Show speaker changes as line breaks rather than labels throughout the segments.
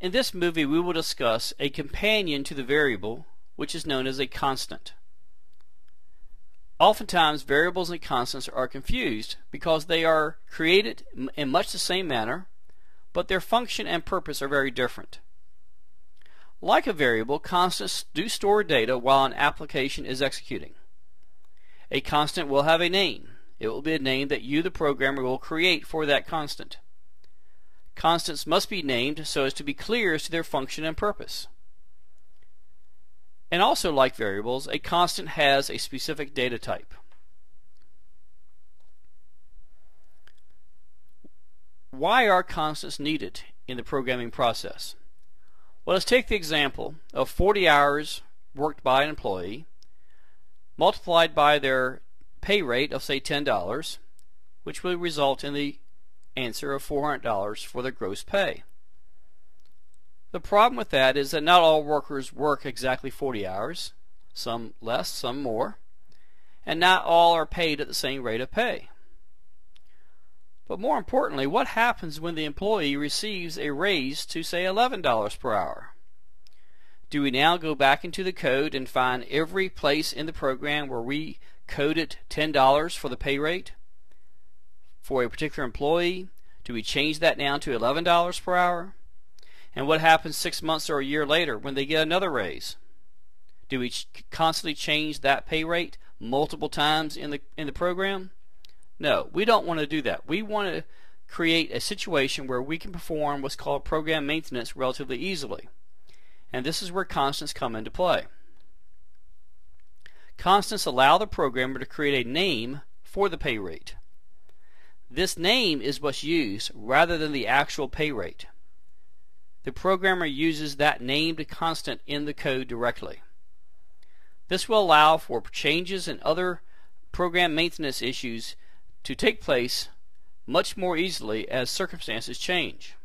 In this movie we will discuss a companion to the variable, which is known as a constant. Oftentimes variables and constants are confused because they are created in much the same manner, but their function and purpose are very different. Like a variable, constants do store data while an application is executing. A constant will have a name. It will be a name that you, the programmer, will create for that constant. Constants must be named so as to be clear as to their function and purpose. And also, like variables, a constant has a specific data type. Why are constants needed in the programming process? Well, let's take the example of 40 hours worked by an employee multiplied by their pay rate of, say, $10, which will result in the answer of $400 for their gross pay. The problem with that is that not all workers work exactly 40 hours, some less, some more, and not all are paid at the same rate of pay. But more importantly, what happens when the employee receives a raise to, say, $11 per hour? Do we now go back into the code and find every place in the program where we coded $10 for the pay rate for a particular employee? Do we change that down to $11 per hour? And what happens 6 months or a year later when they get another raise? Do we constantly change that pay rate multiple times in the program? No, we don't want to do that. We want to create a situation where we can perform what's called program maintenance relatively easily. And this is where constants come into play. Constants allow the programmer to create a name for the pay rate. This name is what's used rather than the actual pay rate. The programmer uses that named constant in the code directly. This will allow for changes and other program maintenance issues to take place much more easily as circumstances change.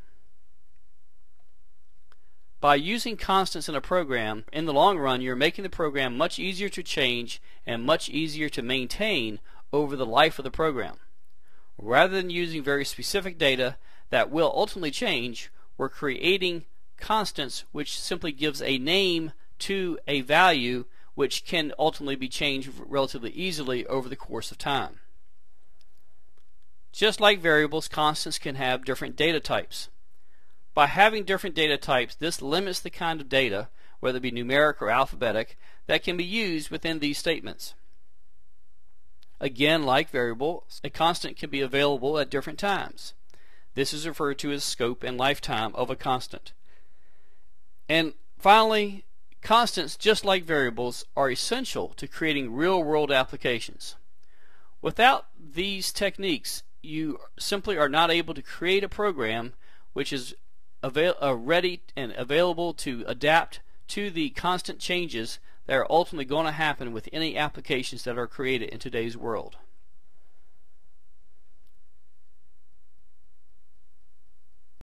By using constants in a program, in the long run you're making the program much easier to change and much easier to maintain over the life of the program. Rather than using very specific data that will ultimately change, we're creating constants which simply gives a name to a value which can ultimately be changed relatively easily over the course of time. Just like variables, constants can have different data types. By having different data types, this limits the kind of data, whether it be numeric or alphabetic, that can be used within these statements. Again, like variables, a constant can be available at different times. This is referred to as scope and lifetime of a constant. And finally, constants, just like variables, are essential to creating real-world applications. Without these techniques, you simply are not able to create a program which is ready and available to adapt to the constant changes that are ultimately going to happen with any applications that are created in today's world.